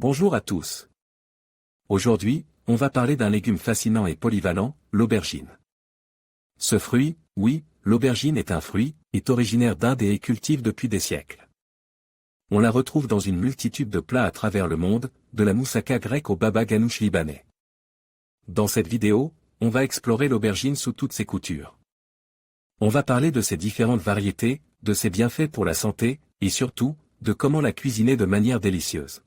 Bonjour à tous. Aujourd'hui, on va parler d'un légume fascinant et polyvalent, l'aubergine. Ce fruit, oui, l'aubergine est un fruit, est originaire d'Inde et est cultive depuis des siècles. On la retrouve dans une multitude de plats à travers le monde, de la moussaka grecque au baba ganoush libanais. Dans cette vidéo, on va explorer l'aubergine sous toutes ses coutures. On va parler de ses différentes variétés, de ses bienfaits pour la santé, et surtout, de comment la cuisiner de manière délicieuse.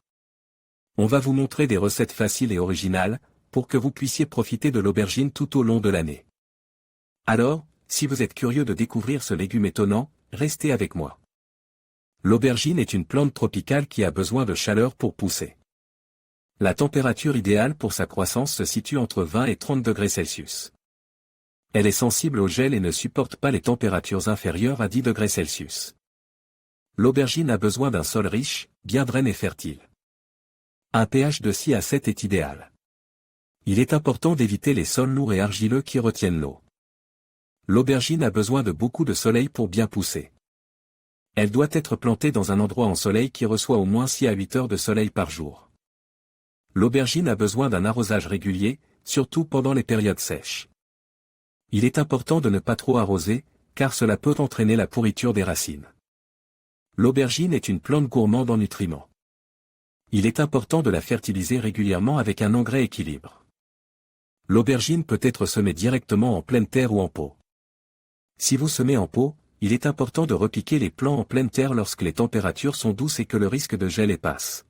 On va vous montrer des recettes faciles et originales, pour que vous puissiez profiter de l'aubergine tout au long de l'année. Alors, si vous êtes curieux de découvrir ce légume étonnant, restez avec moi. L'aubergine est une plante tropicale qui a besoin de chaleur pour pousser. La température idéale pour sa croissance se situe entre 20 et 30 degrés Celsius. Elle est sensible au gel et ne supporte pas les températures inférieures à 10 degrés Celsius. L'aubergine a besoin d'un sol riche, bien drainé et fertile. Un pH de 6 à 7 est idéal. Il est important d'éviter les sols lourds et argileux qui retiennent l'eau. L'aubergine a besoin de beaucoup de soleil pour bien pousser. Elle doit être plantée dans un endroit en soleil qui reçoit au moins 6 à 8 heures de soleil par jour. L'aubergine a besoin d'un arrosage régulier, surtout pendant les périodes sèches. Il est important de ne pas trop arroser, car cela peut entraîner la pourriture des racines. L'aubergine est une plante gourmande en nutriments. Il est important de la fertiliser régulièrement avec un engrais équilibre. L'aubergine peut être semée directement en pleine terre ou en pot. Si vous semez en pot, il est important de repiquer les plants en pleine terre lorsque les températures sont douces et que le risque de gel est passe.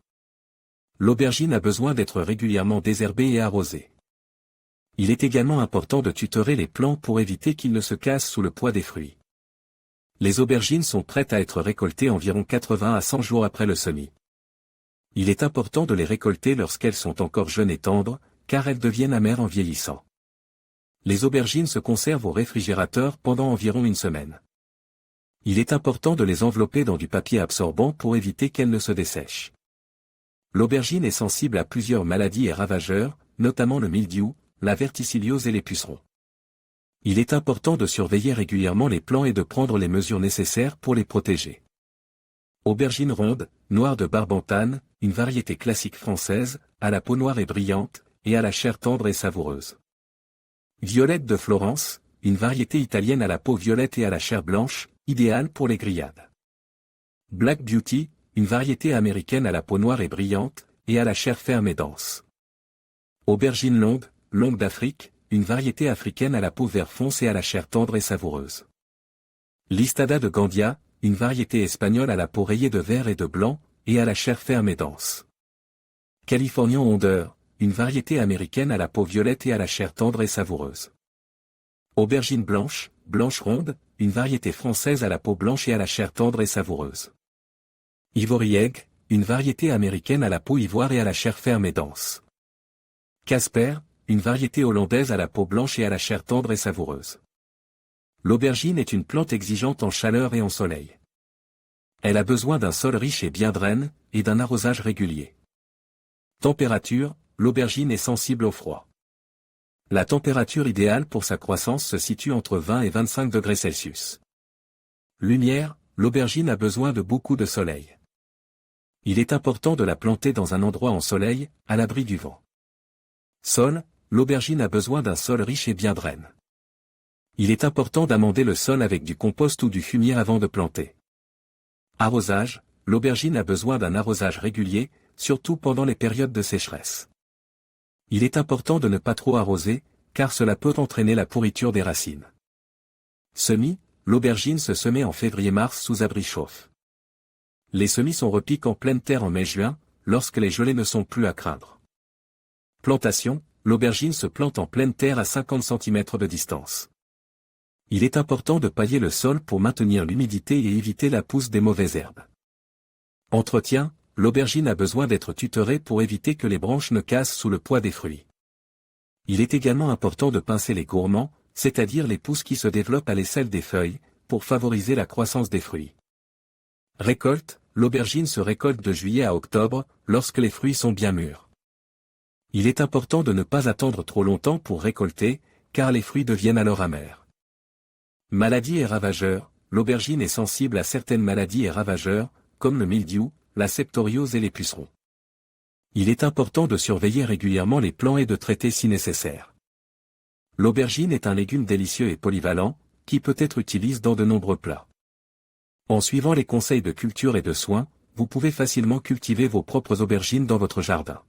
L'aubergine a besoin d'être régulièrement désherbée et arrosée. Il est également important de tutorer les plants pour éviter qu'ils ne se cassent sous le poids des fruits. Les aubergines sont prêtes à être récoltées environ 80 à 100 jours après le semis. Il est important de les récolter lorsqu'elles sont encore jeunes et tendres, car elles deviennent amères en vieillissant. Les aubergines se conservent au réfrigérateur pendant environ une semaine. Il est important de les envelopper dans du papier absorbant pour éviter qu'elles ne se dessèchent. L'aubergine est sensible à plusieurs maladies et ravageurs, notamment le mildiou, la verticilliose et les pucerons. Il est important de surveiller régulièrement les plants et de prendre les mesures nécessaires pour les protéger. Aubergine ronde, noire de Barbentane, une variété classique française, à la peau noire et brillante, et à la chair tendre et savoureuse. Violette de Florence, une variété italienne à la peau violette et à la chair blanche, idéale pour les grillades. Black Beauty, une variété américaine à la peau noire et brillante, et à la chair ferme et dense. Aubergine longue, longue d'Afrique, une variété africaine à la peau vert foncé et à la chair tendre et savoureuse. Listada de Gandia, une variété espagnole à la peau rayée de vert et de blanc, et à la chair ferme et dense. Californian Wonder, une variété américaine à la peau violette et à la chair tendre et savoureuse. Aubergine blanche, blanche ronde, une variété française à la peau blanche et à la chair tendre et savoureuse. Ivory Egg, une variété américaine à la peau ivoire et à la chair ferme et dense. Casper, une variété hollandaise à la peau blanche et à la chair tendre et savoureuse. L'aubergine est une plante exigeante en chaleur et en soleil. Elle a besoin d'un sol riche et bien draine, et d'un arrosage régulier. Température, l'aubergine est sensible au froid. La température idéale pour sa croissance se situe entre 20 et 25 degrés Celsius. Lumière, l'aubergine a besoin de beaucoup de soleil. Il est important de la planter dans un endroit en soleil, à l'abri du vent. Sol, l'aubergine a besoin d'un sol riche et bien draine. Il est important d'amender le sol avec du compost ou du fumier avant de planter. Arrosage, l'aubergine a besoin d'un arrosage régulier, surtout pendant les périodes de sécheresse. Il est important de ne pas trop arroser, car cela peut entraîner la pourriture des racines. Semis, l'aubergine se semet en février-mars sous abri chauffe. Les semis sont repiqués en pleine terre en mai-juin, lorsque les gelées ne sont plus à craindre. Plantation, l'aubergine se plante en pleine terre à 50 cm de distance. Il est important de pailler le sol pour maintenir l'humidité et éviter la pousse des mauvaises herbes. Entretien, l'aubergine a besoin d'être tutorée pour éviter que les branches ne cassent sous le poids des fruits. Il est également important de pincer les gourmands, c'est-à-dire les pousses qui se développent à l'aisselle des feuilles, pour favoriser la croissance des fruits. Récolte, l'aubergine se récolte de juillet à octobre, lorsque les fruits sont bien mûrs. Il est important de ne pas attendre trop longtemps pour récolter, car les fruits deviennent alors amers. Maladies et ravageurs, l'aubergine est sensible à certaines maladies et ravageurs, comme le mildiou, la septoriose et les pucerons. Il est important de surveiller régulièrement les plants et de traiter si nécessaire. L'aubergine est un légume délicieux et polyvalent, qui peut être utilisé dans de nombreux plats. En suivant les conseils de culture et de soins, vous pouvez facilement cultiver vos propres aubergines dans votre jardin.